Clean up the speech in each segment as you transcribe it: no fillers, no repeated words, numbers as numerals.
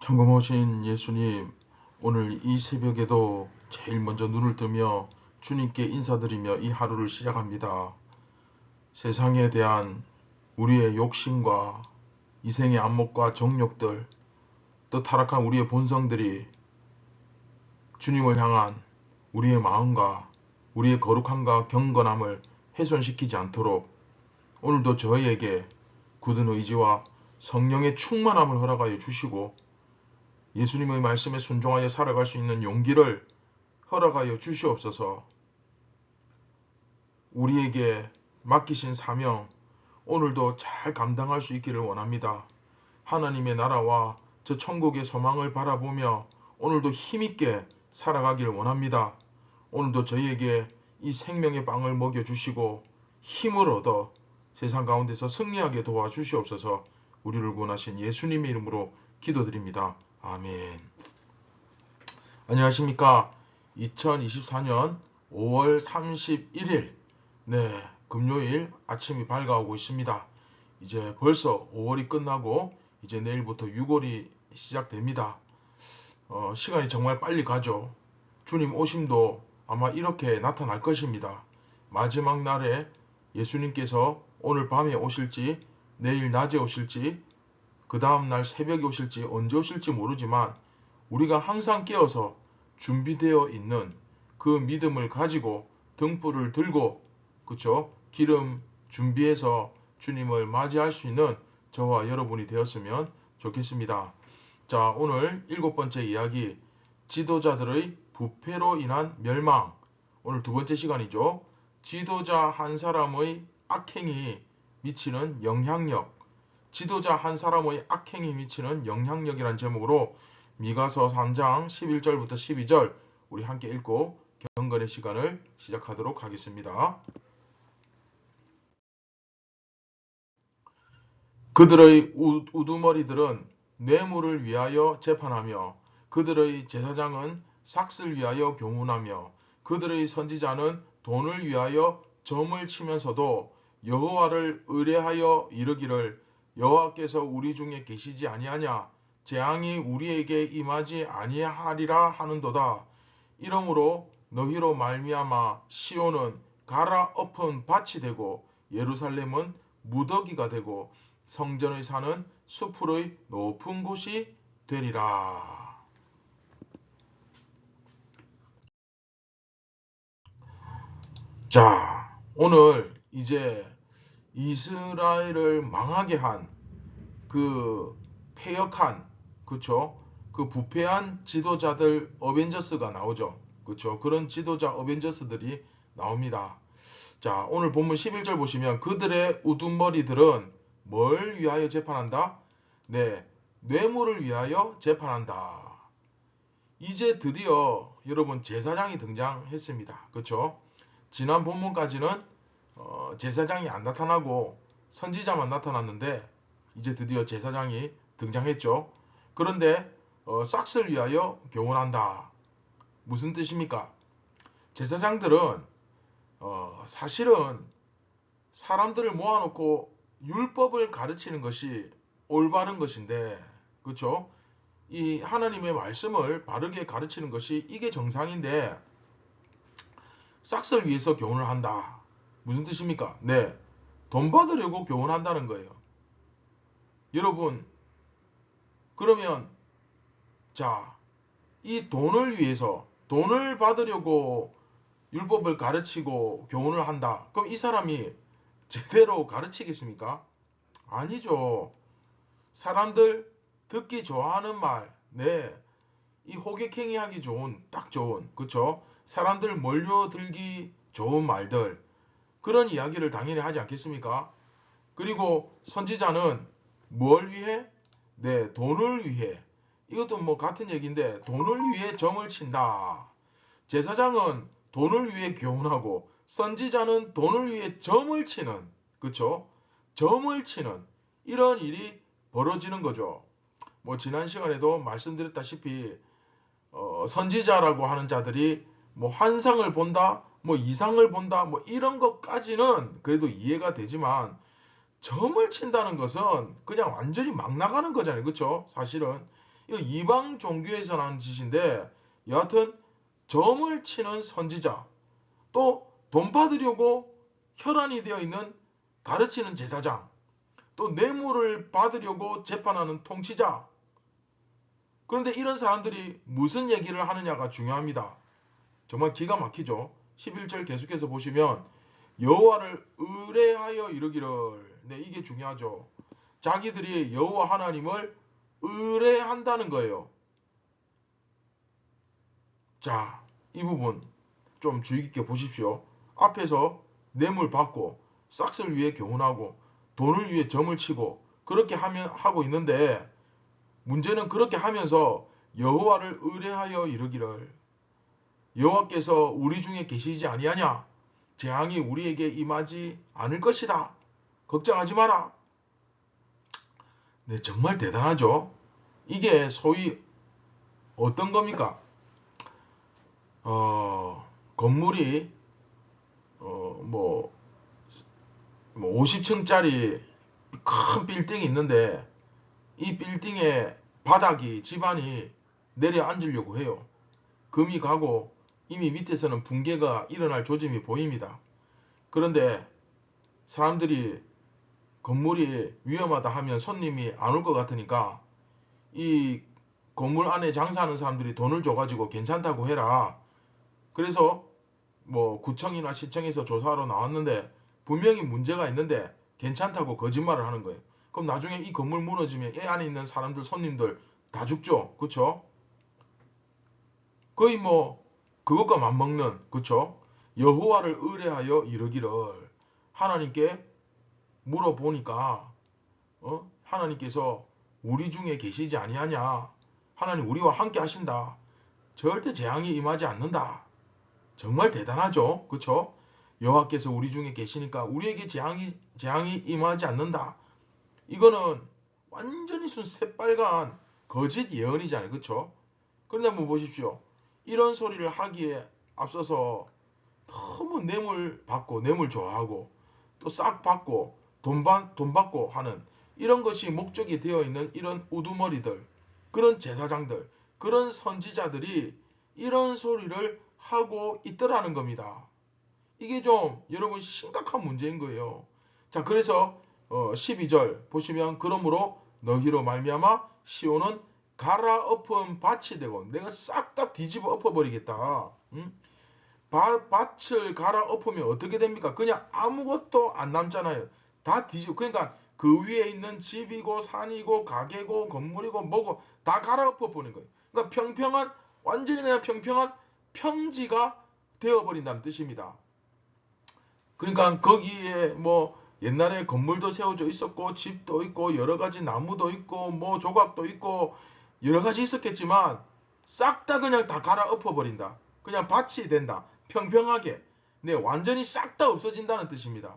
성검오신 예수님, 오늘 이 새벽에도 제일 먼저 눈을 뜨며 주님께 인사드리며 이 하루를 시작합니다. 세상에 대한 우리의 욕심과 이생의 안목과 정욕들, 또 타락한 우리의 본성들이 주님을 향한 우리의 마음과 우리의 거룩함과 경건함을 훼손시키지 않도록 오늘도 저희에게 굳은 의지와 성령의 충만함을 허락하여 주시고 예수님의 말씀에 순종하여 살아갈 수 있는 용기를 허락하여 주시옵소서. 우리에게 맡기신 사명 오늘도 잘 감당할 수 있기를 원합니다. 하나님의 나라와 저 천국의 소망을 바라보며 오늘도 힘있게 살아가기를 원합니다. 오늘도 저희에게 이 생명의 빵을 먹여주시고 힘을 얻어 세상 가운데서 승리하게 도와주시옵소서. 우리를 구원하신 예수님의 이름으로 기도드립니다. 아멘. 안녕하십니까. 2024년 5월 31일 금요일 아침이 밝아오고 있습니다. 이제 벌써 5월이 끝나고 이제 내일부터 6월이 시작됩니다. 시간이 정말 빨리 가죠. 주님 오심도 아마 이렇게 나타날 것입니다. 마지막 날에 예수님께서 오늘 밤에 오실지 내일 낮에 오실지 그 다음날 새벽에 오실지 언제 오실지 모르지만 우리가 항상 깨어서 준비되어 있는 그 믿음을 가지고 등불을 들고 기름 준비해서 주님을 맞이할 수 있는 저와 여러분이 되었으면 좋겠습니다. 자, 오늘 7번째 이야기, 지도자들의 부패로 인한 멸망. 오늘 2번째 시간이죠. 지도자 한 사람의 악행이 미치는 영향력. 지도자 한 사람의 악행이 미치는 영향력이란 제목으로 미가서 3장 11절부터 12절 우리 함께 읽고 경건의 시간을 시작하도록 하겠습니다. 그들의 우두머리들은 뇌물을 위하여 재판하며 그들의 제사장은 삭슬 위하여 교훈하며 그들의 선지자는 돈을 위하여 점을 치면서도 여호와를 의뢰하여 이르기를 여호와께서 우리 중에 계시지 아니하냐 재앙이 우리에게 임하지 아니하리라 하는도다. 이러므로 너희로 말미암아 시온은 갈아엎은 밭이 되고 예루살렘은 무더기가 되고 성전의 산은 수풀의 높은 곳이 되리라. 자, 오늘 이제 이스라엘을 망하게 한 그 패역한 그 부패한 지도자들 어벤져스가 나오죠. 그런 지도자 어벤져스들이 나옵니다. 자, 오늘 본문 11절 보시면 그들의 우두머리들은 뭘 위하여 재판한다? 뇌물을 위하여 재판한다. 이제 드디어 여러분 제사장이 등장했습니다. 지난 본문까지는 제사장이 안 나타나고 선지자만 나타났는데 이제 드디어 제사장이 등장했죠. 그런데 삭스를 위하여 교훈한다. 무슨 뜻입니까? 제사장들은 사실은 사람들을 모아놓고 율법을 가르치는 것이 올바른 것인데 이 하나님의 말씀을 바르게 가르치는 것이 이게 정상인데 삭스를 위해서 교훈을 한다. 무슨 뜻입니까? 돈 받으려고 교훈한다는 거예요. 여러분, 그러면 이 돈을 위해서 돈을 받으려고 율법을 가르치고 교훈을 한다. 그럼 이 사람이 제대로 가르치겠습니까? 아니죠. 사람들 듣기 좋아하는 말, 이 호객행위 하기 좋은, 딱 좋은, 사람들 몰려들기 좋은 말들, 그런 이야기를 당연히 하지 않겠습니까? 그리고 선지자는 뭘 위해? 돈을 위해. 이것도 같은 얘기인데 돈을 위해 점을 친다. 제사장은 돈을 위해 교훈하고 선지자는 돈을 위해 점을 치는, 점을 치는 이런 일이 벌어지는 거죠. 지난 시간에도 말씀드렸다시피 선지자라고 하는 자들이 환상을 본다, 이상을 본다, 이런 것까지는 그래도 이해가 되지만 점을 친다는 것은 그냥 완전히 막 나가는 거잖아요. 사실은 이거 이방 종교에서 나는 짓인데 여하튼 점을 치는 선지자, 또 돈 받으려고 혈안이 되어 있는 가르치는 제사장, 또 뇌물을 받으려고 재판하는 통치자. 그런데 이런 사람들이 무슨 얘기를 하느냐가 중요합니다. 정말 기가 막히죠. 11절 계속해서 보시면 여호와를 의뢰하여 이르기를, 네, 이게 중요하죠. 자기들이 여호와 하나님을 의뢰한다는 거예요. 자, 이 부분 좀 주의 깊게 보십시오. 앞에서 뇌물 받고 싹쓸 위해 교훈하고 돈을 위해 점을 치고 그렇게 하고 있는데, 문제는 그렇게 하면서 여호와를 의뢰하여 이르기를, 여호와께서 우리 중에 계시지 아니하냐, 재앙이 우리에게 임하지 않을 것이다, 걱정하지 마라. 네, 정말 대단하죠. 이게 소위 어떤 겁니까? 건물이 뭐 50층짜리 큰 빌딩이 있는데 이 빌딩의 바닥이 집안이 내려앉으려고 해요. 금이 가고 이미 밑에서는 붕괴가 일어날 조짐이 보입니다. 그런데 사람들이 건물이 위험하다 하면 손님이 안 올 것 같으니까 이 건물 안에 장사하는 사람들이 돈을 줘가지고 괜찮다고 해라. 그래서 뭐 구청이나 시청에서 조사하러 나왔는데 분명히 문제가 있는데 괜찮다고 거짓말을 하는 거예요. 그럼 나중에 이 건물 무너지면 이 안에 있는 사람들, 손님들 다 죽죠. 그쵸? 거의 뭐 그것과 맞먹는, 그쵸? 여호와를 의뢰하여 이르기를, 하나님께 물어보니까 하나님께서 우리 중에 계시지 아니하냐, 하나님 우리와 함께 하신다, 절대 재앙이 임하지 않는다. 정말 대단하죠. 그쵸? 여호와께서 우리 중에 계시니까 우리에게 재앙이 임하지 않는다. 이거는 완전히 새빨간 거짓 예언이잖아요. 그쵸? 그런데 한번 보십시오. 이런 소리를 하기에 앞서서 너무 뇌물 받고 뇌물 좋아하고 또 싹 받고 돈 받고 하는 이런 것이 목적이 되어 있는 이런 우두머리들, 그런 제사장들, 그런 선지자들이 이런 소리를 하고 있더라는 겁니다. 이게 좀 여러분 심각한 문제인 거예요. 자, 그래서 12절 보시면 그러므로 너희로 말미암아 시온은 갈아엎은 밭이 되고 내가 싹 다 뒤집어 엎어버리겠다. 응? 밭을 갈아엎으면 어떻게 됩니까? 그냥 아무것도 안 남잖아요. 다 뒤집어. 그러니까 그 위에 있는 집이고 산이고 가게고 건물이고 뭐고 다 갈아엎어 버리는 거예요. 그러니까 평평한, 완전히 그냥 평평한 평지가 되어버린다는 뜻입니다. 그러니까 거기에 뭐 옛날에 건물도 세워져 있었고 집도 있고 여러 가지 나무도 있고 뭐 조각도 있고 여러 가지 있었겠지만 싹 다 그냥 다 갈아엎어 버린다. 그냥 밭이 된다. 평평하게. 네, 완전히 싹 다 없어진다는 뜻입니다.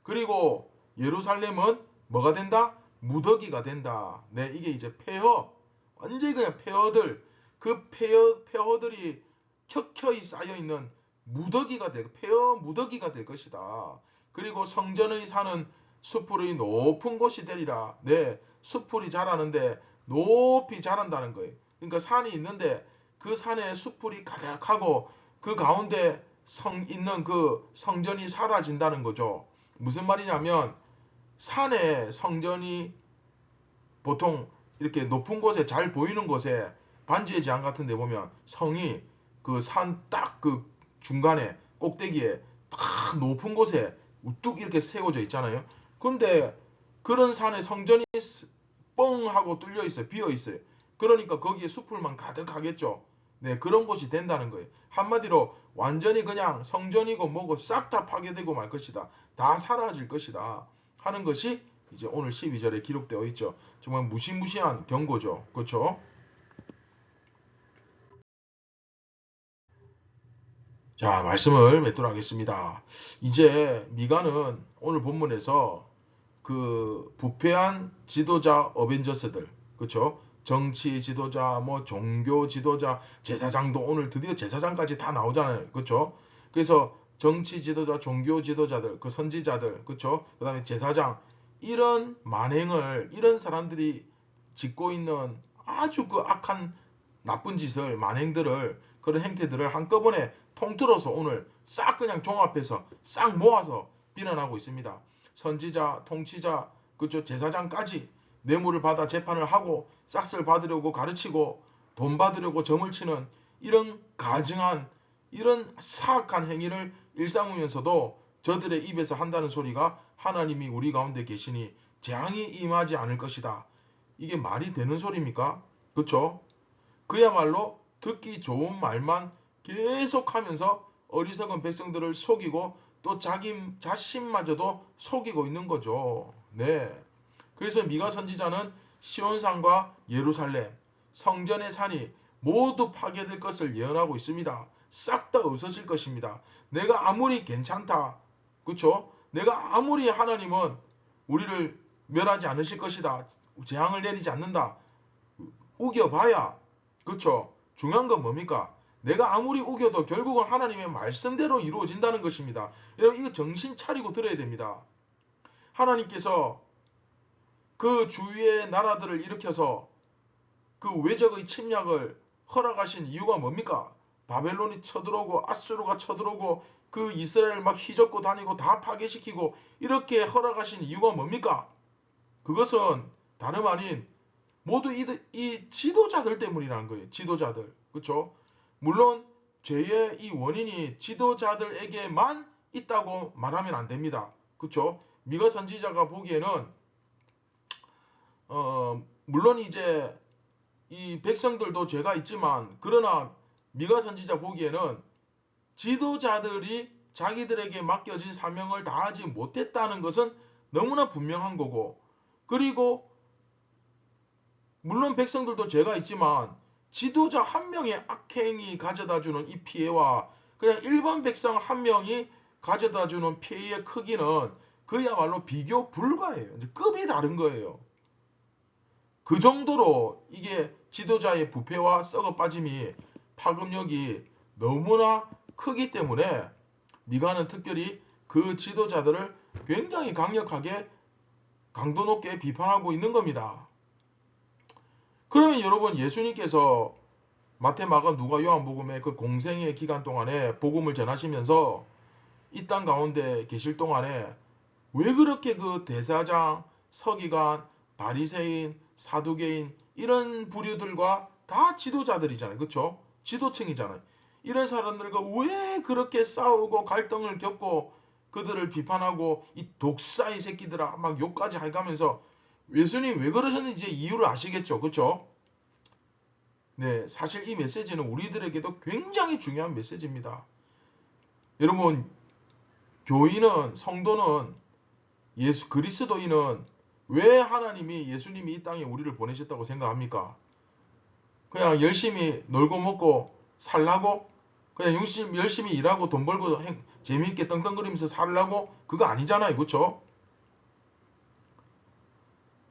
그리고 예루살렘은 뭐가 된다? 무더기가 된다. 네, 이게 이제 폐허. 완전히 그냥 폐허들. 그 폐허들이 켜켜이 쌓여있는 무더기가 되고 폐허 무더기가 될 것이다. 그리고 성전의 산은 수풀의 높은 곳이 되리라. 네, 수풀이 자라는데 높이 자란다는 거예요. 그러니까 산이 있는데 그 산에 수풀이 가득하고 그 가운데 있는 그 성전이 사라진다는 거죠. 무슨 말이냐면 산에 성전이 보통 이렇게 높은 곳에 잘 보이는 곳에 반지의 제왕 같은 데 보면 성이 그 산 딱 그 중간에 꼭대기에 딱 높은 곳에 우뚝 이렇게 세워져 있잖아요. 근데 그런 산에 성전이 뻥 하고 뚫려 있어요. 비어 있어요. 그러니까 거기에 숲풀만 가득하겠죠. 네, 그런 곳이 된다는 거예요. 한마디로 완전히 그냥 성전이고 뭐고 싹 다 파괴되고 말 것이다. 다 사라질 것이다. 하는 것이 이제 오늘 12절에 기록되어 있죠. 정말 무시무시한 경고죠. 그렇죠? 자, 말씀을 맺도록 하겠습니다. 이제 미가는 오늘 본문에서 그 부패한 지도자 어벤져스들, 그렇죠? 정치 지도자, 뭐 종교 지도자, 제사장도 오늘 드디어 제사장까지 다 나오잖아요. 그렇죠? 그래서 정치 지도자, 종교 지도자들, 그 선지자들, 그렇죠? 그다음에 제사장, 이런 만행을 이런 사람들이 짓고 있는 아주 그 악한 나쁜 짓을, 만행들을, 그런 행태들을 한꺼번에 통틀어서 오늘 싹 그냥 종합해서 싹 모아서 비난하고 있습니다. 선지자, 통치자, 그죠, 제사장까지 뇌물을 받아 재판을 하고 싹쓸 받으려고 가르치고 돈 받으려고 점을 치는 이런 가증한, 이런 사악한 행위를 일삼으면서도 저들의 입에서 한다는 소리가 하나님이 우리 가운데 계시니 재앙이 임하지 않을 것이다. 이게 말이 되는 소리입니까? 그렇죠? 그야말로 듣기 좋은 말만 계속하면서 어리석은 백성들을 속이고 또 자기 자신마저도 속이고 있는 거죠. 네. 그래서 미가 선지자는 시온산과 예루살렘, 성전의 산이 모두 파괴될 것을 예언하고 있습니다. 싹 다 없어질 것입니다. 내가 아무리 괜찮다. 그렇죠? 내가 아무리 하나님은 우리를 멸하지 않으실 것이다. 재앙을 내리지 않는다. 우겨봐야, 그렇죠? 중요한 건 뭡니까? 내가 아무리 우겨도 결국은 하나님의 말씀대로 이루어진다는 것입니다. 여러분 이거 정신 차리고 들어야 됩니다. 하나님께서 그 주위의 나라들을 일으켜서 그 외적의 침략을 허락하신 이유가 뭡니까? 바벨론이 쳐들어오고 아수르가 쳐들어오고 그 이스라엘을 막 휘젓고 다니고 다 파괴시키고 이렇게 허락하신 이유가 뭡니까? 그것은 다름 아닌 모두 이 지도자들 때문이라는 거예요. 지도자들. 그렇죠? 물론 죄의 이 원인이 지도자들에게만 있다고 말하면 안 됩니다. 그렇죠? 미가 선지자가 보기에는 물론 이제 이 백성들도 죄가 있지만 그러나 미가 선지자 보기에는 지도자들이 자기들에게 맡겨진 사명을 다하지 못했다는 것은 너무나 분명한 거고, 그리고 물론 백성들도 죄가 있지만 지도자 한 명의 악행이 가져다주는 이 피해와 그냥 일반 백성 한 명이 가져다주는 피해의 크기는 그야말로 비교 불가예요. 이제 급이 다른 거예요. 그 정도로 이게 지도자의 부패와 썩어 빠짐이 파급력이 너무나 크기 때문에 미가는 특별히 그 지도자들을 굉장히 강력하게 강도 높게 비판하고 있는 겁니다. 그러면 여러분 예수님께서 마태, 마가, 누가, 요한복음의 그 공생의 기간 동안에 복음을 전하시면서 이 땅 가운데 계실 동안에 왜 그렇게 그 대사장, 서기관, 바리새인, 사두개인 이런 부류들과 다 지도자들이잖아요. 그렇죠? 지도층이잖아요. 이런 사람들과 왜 그렇게 싸우고 갈등을 겪고 그들을 비판하고 이 독사의 새끼들아 막 욕까지 해가면서 예수님 왜 그러셨는지 이유를 아시겠죠? 그렇죠? 네, 사실 이 메시지는 우리들에게도 굉장히 중요한 메시지입니다. 여러분, 교인은, 성도는, 그리스도인은 왜 하나님이, 예수님이 이 땅에 우리를 보내셨다고 생각합니까? 그냥 열심히 놀고 먹고 살라고? 그냥 열심히 일하고 돈 벌고 재미있게 떵떵거리면서 살라고? 그거 아니잖아요. 그렇죠?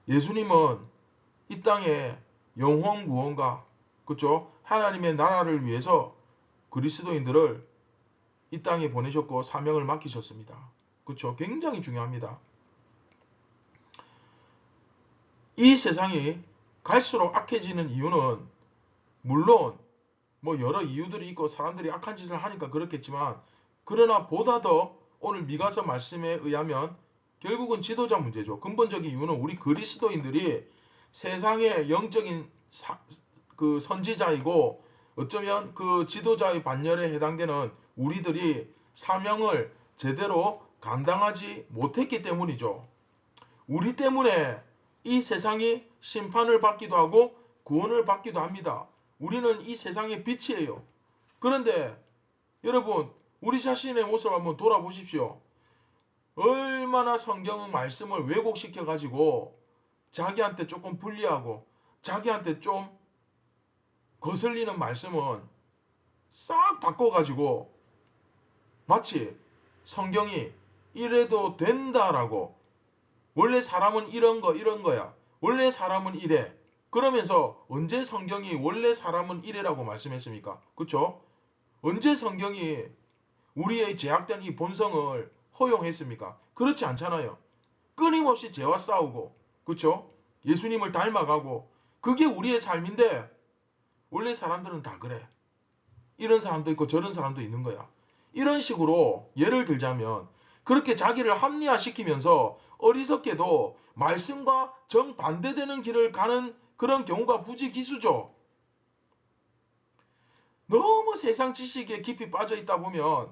예수님은 이 땅에 영혼 구원과, 그렇죠? 하나님의 나라를 위해서 그리스도인들을 이 땅에 보내셨고 사명을 맡기셨습니다. 그렇죠? 굉장히 중요합니다. 이 세상이 갈수록 악해지는 이유는 물론 뭐 여러 이유들이 있고 사람들이 악한 짓을 하니까 그렇겠지만, 그러나 보다 더 오늘 미가서 말씀에 의하면 결국은 지도자 문제죠. 근본적인 이유는 우리 그리스도인들이 세상의 영적인 그 선지자이고 어쩌면 그 지도자의 반열에 해당되는 우리들이 사명을 제대로 감당하지 못했기 때문이죠. 우리 때문에 이 세상이 심판을 받기도 하고 구원을 받기도 합니다. 우리는 이 세상의 빛이에요. 그런데 여러분, 우리 자신의 모습을 한번 돌아보십시오. 얼마나 성경 말씀을 왜곡시켜 가지고 자기한테 조금 불리하고 자기한테 좀 거슬리는 말씀은 싹 바꿔가지고 마치 성경이 이래도 된다라고, 원래 사람은 이런 거야, 원래 사람은 이래, 그러면서 언제 성경이 원래 사람은 이래라고 말씀했습니까? 그렇죠? 언제 성경이 우리의 제약된 이 본성을 허용했습니까? 그렇지 않잖아요. 끊임없이 죄와 싸우고, 그렇죠? 예수님을 닮아가고, 그게 우리의 삶인데 원래 사람들은 다 그래. 이런 사람도 있고 저런 사람도 있는 거야. 이런 식으로 예를 들자면 그렇게 자기를 합리화시키면서 어리석게도 말씀과 정반대되는 길을 가는 그런 경우가 부지기수죠. 너무 세상 지식에 깊이 빠져 있다 보면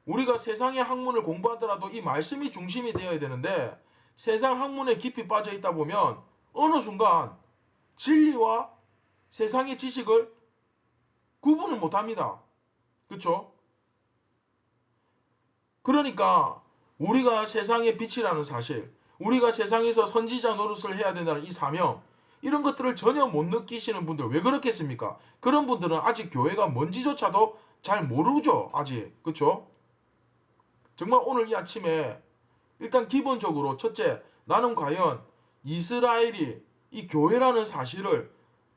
우리가 세상의 학문을 공부하더라도 이 말씀이 중심이 되어야 되는데 세상 학문에 깊이 빠져 있다 보면 어느 순간 진리와 세상의 지식을 구분을 못합니다. 그렇죠? 그러니까 우리가 세상의 빛이라는 사실, 우리가 세상에서 선지자 노릇을 해야 된다는 이 사명, 이런 것들을 전혀 못 느끼시는 분들 왜 그렇겠습니까? 그런 분들은 아직 교회가 뭔지조차도 잘 모르죠. 아직. 그렇죠? 정말 오늘 이 아침에 일단 기본적으로 첫째, 나는 과연 이스라엘이 이 교회라는 사실을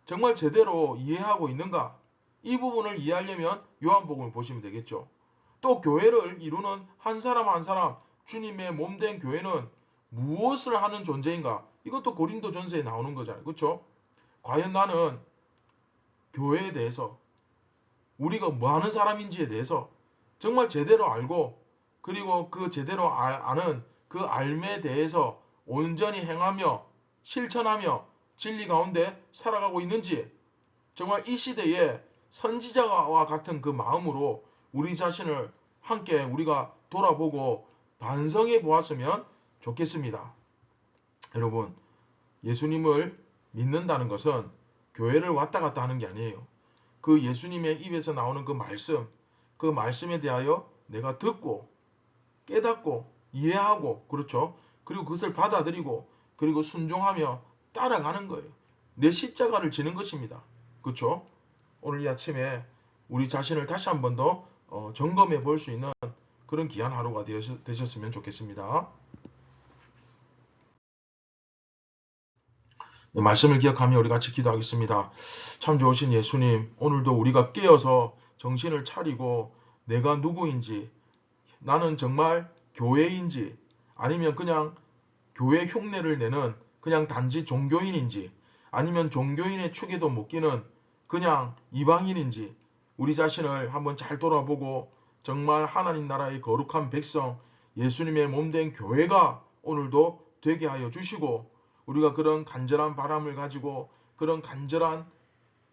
정말 제대로 이해하고 있는가? 이 부분을 이해하려면 요한복음을 보시면 되겠죠. 또 교회를 이루는 한 사람 한 사람, 주님의 몸된 교회는 무엇을 하는 존재인가? 이것도 고린도전서에 나오는 거잖아요. 그렇죠? 과연 나는 교회에 대해서 우리가 뭐 하는 사람인지에 대해서 정말 제대로 알고 그리고 그 제대로 아는 그 알매에 대해서 온전히 행하며 실천하며 진리 가운데 살아가고 있는지 정말 이 시대에 선지자와 같은 그 마음으로 우리 자신을 함께 우리가 돌아보고 반성해 보았으면 좋겠습니다. 여러분, 예수님을 믿는다는 것은 교회를 왔다 갔다 하는 게 아니에요. 그 예수님의 입에서 나오는 그 말씀에 대하여 내가 듣고 깨닫고 이해하고 그렇죠. 그리고 그것을 받아들이고 그리고 순종하며 따라가는 거예요. 내 십자가를 지는 것입니다. 그렇죠? 오늘 이 아침에 우리 자신을 다시 한 번 더 점검해 볼 수 있는 그런 귀한 하루가 되셨으면 좋겠습니다. 네, 말씀을 기억하며 우리 같이 기도하겠습니다. 참 좋으신 예수님, 오늘도 우리가 깨어서 정신을 차리고 내가 누구인지, 나는 정말 교회인지 아니면 그냥 교회 흉내를 내는 그냥 단지 종교인인지 아니면 종교인의 축에도 못 끼는 그냥 이방인인지 우리 자신을 한번 잘 돌아보고 정말 하나님 나라의 거룩한 백성 예수님의 몸된 교회가 오늘도 되게 하여 주시고 우리가 그런 간절한 바람을 가지고 그런 간절한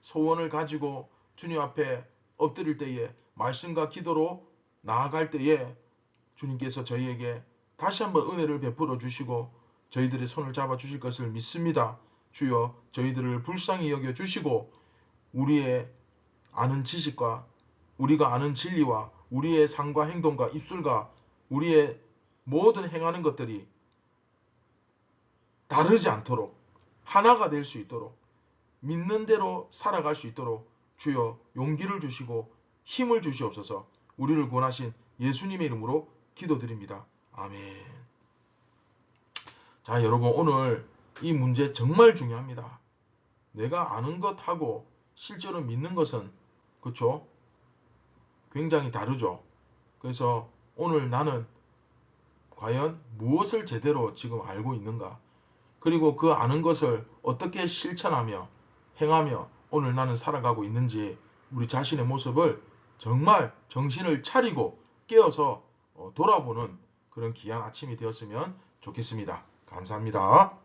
소원을 가지고 주님 앞에 엎드릴 때에 말씀과 기도로 나아갈 때에 주님께서 저희에게 다시 한번 은혜를 베풀어 주시고 저희들의 손을 잡아 주실 것을 믿습니다. 주여 저희들을 불쌍히 여겨 주시고 우리의 아는 지식과 우리가 아는 진리와 우리의 삶과 행동과 입술과 우리의 모든 행하는 것들이 다르지 않도록 하나가 될 수 있도록 믿는 대로 살아갈 수 있도록 주여 용기를 주시고 힘을 주시옵소서. 우리를 구원하신 예수님의 이름으로 기도드립니다. 아멘. 자, 여러분 오늘 이 문제 정말 중요합니다. 내가 아는 것하고 실제로 믿는 것은 그렇죠? 굉장히 다르죠. 그래서 오늘 나는 과연 무엇을 제대로 지금 알고 있는가? 그리고 그 아는 것을 어떻게 실천하며 행하며 오늘 나는 살아가고 있는지 우리 자신의 모습을 정말 정신을 차리고 깨어서 돌아보는 그런 귀한 아침이 되었으면 좋겠습니다. 감사합니다.